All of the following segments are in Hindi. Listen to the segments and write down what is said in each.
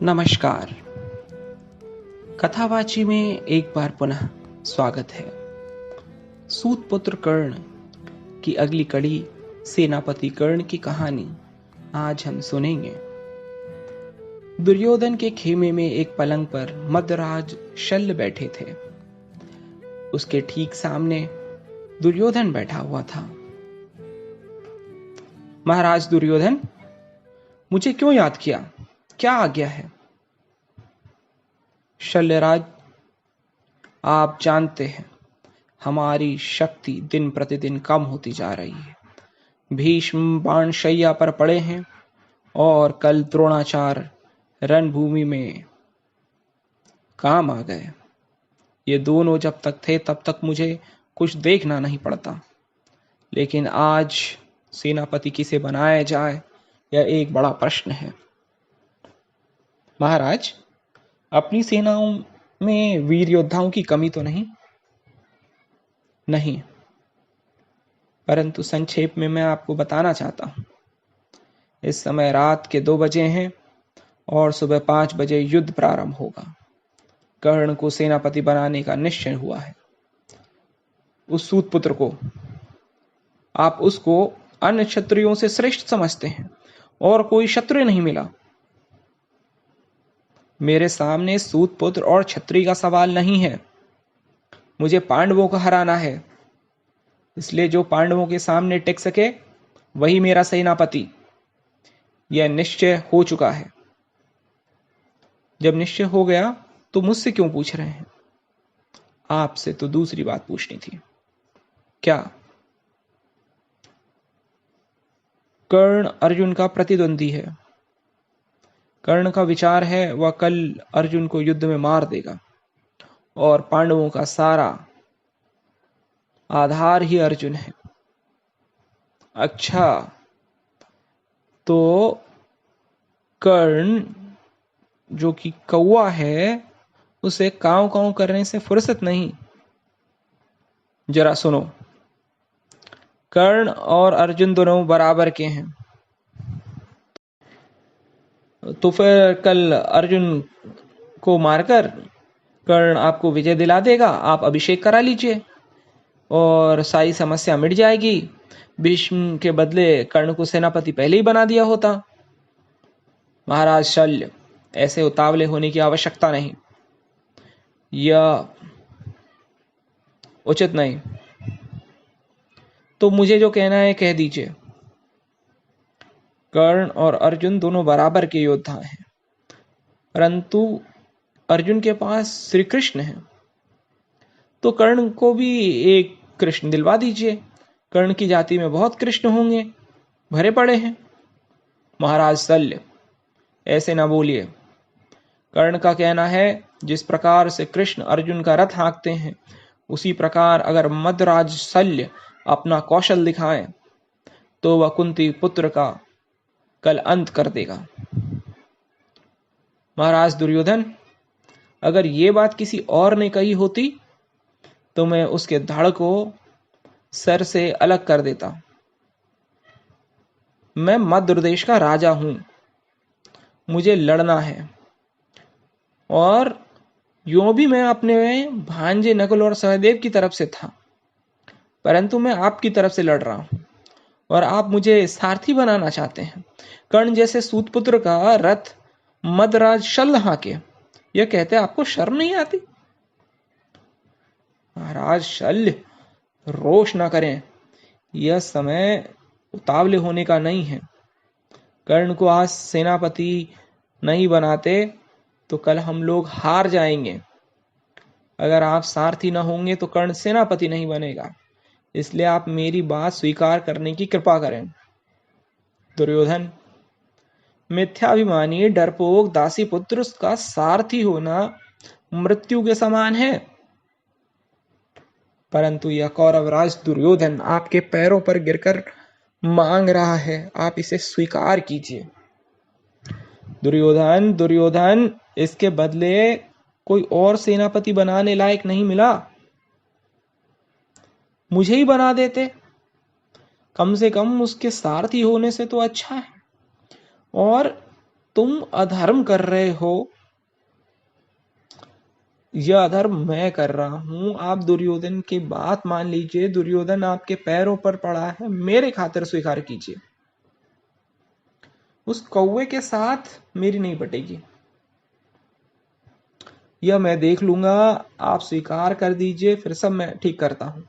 नमस्कार। कथावाची में एक बार पुनः स्वागत है। सूत पुत्र कर्ण की अगली कड़ी सेनापति कर्ण की कहानी आज हम सुनेंगे। दुर्योधन के खेमे में एक पलंग पर मदराज शल्य बैठे थे। उसके ठीक सामने दुर्योधन बैठा हुआ था। महाराज दुर्योधन, मुझे क्यों याद किया? क्या आज्ञा है? शल्यराज, आप जानते हैं हमारी शक्ति दिन प्रतिदिन कम होती जा रही है। भीष्म बाणशैया पर पड़े हैं और कल द्रोणाचार्य रणभूमि में काम आ गए। ये दोनों जब तक थे तब तक मुझे कुछ देखना नहीं पड़ता, लेकिन आज सेनापति किसे बनाया जाए यह एक बड़ा प्रश्न है। महाराज, अपनी सेनाओं में वीर योद्धाओं की कमी तो नहीं? नहीं, परंतु संक्षेप में मैं आपको बताना चाहता हूं। इस समय रात के 2 बजे हैं और सुबह 5 बजे युद्ध प्रारंभ होगा। कर्ण को सेनापति बनाने का निश्चय हुआ है। उस सूतपुत्र को, आप उसको अन्य क्षत्रियों से श्रेष्ठ समझते हैं और कोई क्षत्रिय नहीं मिला। मेरे सामने सूतपुत्र और क्षत्रिय का सवाल नहीं है। मुझे पांडवों को हराना है, इसलिए जो पांडवों के सामने टिक सके वही मेरा सेनापति। यह निश्चय हो चुका है। जब निश्चय हो गया तो मुझसे क्यों पूछ रहे हैं? आपसे तो दूसरी बात पूछनी थी। क्या? कर्ण अर्जुन का प्रतिद्वंदी है। कर्ण का विचार है वह कल अर्जुन को युद्ध में मार देगा और पांडवों का सारा आधार ही अर्जुन है। अच्छा, तो कर्ण जो कि कौवा है, उसे कांव कांव करने से फुर्सत नहीं। जरा सुनो, कर्ण और अर्जुन दोनों बराबर के हैं। तो फिर कल अर्जुन को मारकर कर्ण आपको विजय दिला देगा। आप अभिषेक करा लीजिए और सारी समस्या मिट जाएगी। भीष्म के बदले कर्ण को सेनापति पहले ही बना दिया होता। महाराज शल्य, ऐसे उतावले होने की आवश्यकता नहीं। यह उचित नहीं। तो मुझे जो कहना है कह दीजिए। कर्ण और अर्जुन दोनों बराबर के योद्धा हैं, परंतु अर्जुन के पास श्री कृष्ण है, तो कर्ण को भी एक कृष्ण दिलवा दीजिए। कर्ण की जाति में बहुत कृष्ण होंगे, भरे पड़े हैं। महाराज शल्य, ऐसे ना बोलिए। कर्ण का कहना है जिस प्रकार से कृष्ण अर्जुन का रथ हाँकते हैं, उसी प्रकार अगर मदराज शल्य अपना कौशल दिखाएं तो वह कुंती पुत्र का कल अंत कर देगा। महाराज दुर्योधन, अगर ये बात किसी और ने कही होती तो मैं उसके धड़ को सर से अलग कर देता। मैं मध्य देश का राजा हूं, मुझे लड़ना है। और यूं भी मैं अपने भांजे नकुल और सहदेव की तरफ से था, परंतु मैं आपकी तरफ से लड़ रहा हूं और आप मुझे सारथी बनाना चाहते हैं। कर्ण जैसे सूतपुत्र का रथ मदराज शल्य हाके, यह कहते आपको शर्म नहीं आती? महाराज शल्य, रोष ना करें। यह समय उतावले होने का नहीं है। कर्ण को आज सेनापति नहीं बनाते तो कल हम लोग हार जाएंगे। अगर आप सारथी न होंगे तो कर्ण सेनापति नहीं बनेगा। इसलिए आप मेरी बात स्वीकार करने की कृपा करें। दुर्योधन, मिथ्याभिमानी डरपोक दासी पुत्र का सारथी होना मृत्यु के समान है, परंतु यह कौरवराज दुर्योधन आपके पैरों पर गिरकर मांग रहा है, आप इसे स्वीकार कीजिए। दुर्योधन, दुर्योधन, इसके बदले कोई और सेनापति बनाने लायक नहीं मिला। मुझे ही बना देते, कम से कम उसके सारथी होने से तो अच्छा है। और तुम अधर्म कर रहे हो, यह अधर्म मैं कर रहा हूं। आप दुर्योधन की बात मान लीजिए, दुर्योधन आपके पैरों पर पड़ा है, मेरे खातिर स्वीकार कीजिए। उस कौवे के साथ मेरी नहीं पटेगी, यह मैं देख लूंगा। आप स्वीकार कर दीजिए, फिर सब मैं ठीक करता हूं।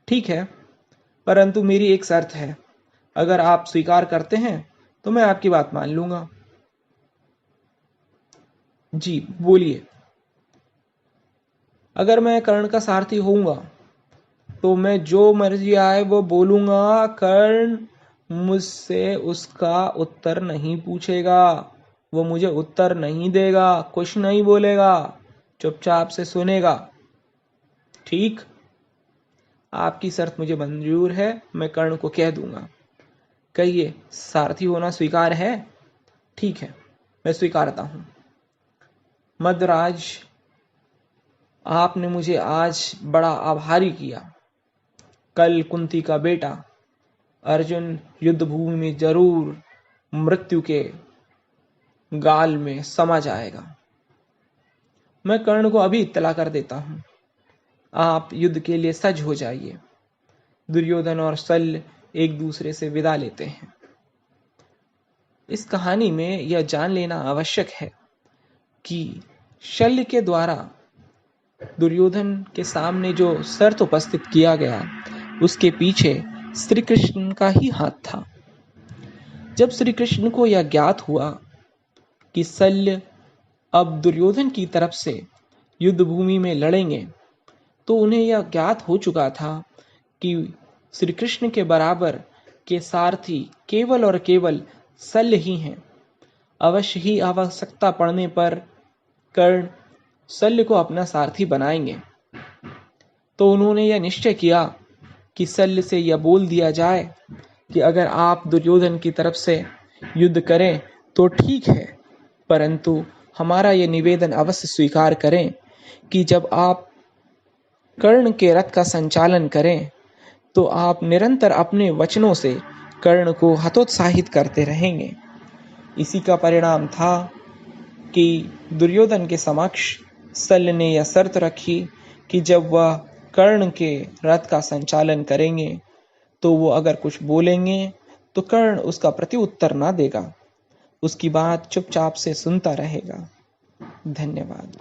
ठीक है, परंतु मेरी एक शर्त है, अगर आप स्वीकार करते हैं तो मैं आपकी बात मान लूंगा। जी बोलिए। अगर मैं कर्ण का सारथी होऊंगा तो मैं जो मर्जी आए वो बोलूंगा। कर्ण मुझसे उसका उत्तर नहीं पूछेगा, वो मुझे उत्तर नहीं देगा, कुछ नहीं बोलेगा, चुपचाप से सुनेगा। ठीक, आपकी शर्त मुझे मंजूर है, मैं कर्ण को कह दूंगा। कहिए, सारथी होना स्वीकार है? ठीक है, मैं स्वीकारता हूं। मद्राज, आपने मुझे आज बड़ा आभारी किया। कल कुंती का बेटा अर्जुन युद्ध भूमि में जरूर मृत्यु के गाल में समा जाएगा। मैं कर्ण को अभी इत्तला कर देता हूं। आप युद्ध के लिए सज हो जाइए। दुर्योधन और शल्य एक दूसरे से विदा लेते हैं। इस कहानी में यह जान लेना आवश्यक है कि शल्य के द्वारा दुर्योधन के सामने जो शर्त उपस्थित किया गया, उसके पीछे श्री कृष्ण का ही हाथ था। जब श्री कृष्ण को यह ज्ञात हुआ कि शल्य अब दुर्योधन की तरफ से युद्ध भूमि में लड़ेंगे, तो उन्हें यह ज्ञात हो चुका था कि श्री कृष्ण के बराबर के सारथी केवल और केवल शल्य ही हैं। अवश्य ही आवश्यकता पड़ने पर कर्ण शल्य को अपना सारथी बनाएंगे। तो उन्होंने यह निश्चय किया कि शल्य से यह बोल दिया जाए कि अगर आप दुर्योधन की तरफ से युद्ध करें तो ठीक है, परंतु हमारा यह निवेदन अवश्य स्वीकार करें कि जब आप कर्ण के रथ का संचालन करें तो आप निरंतर अपने वचनों से कर्ण को हतोत्साहित करते रहेंगे। इसी का परिणाम था कि दुर्योधन के समक्ष शल्य ने यह शर्त रखी कि जब वह कर्ण के रथ का संचालन करेंगे तो वो अगर कुछ बोलेंगे तो कर्ण उसका प्रत्युत्तर ना देगा, उसकी बात चुपचाप से सुनता रहेगा। धन्यवाद।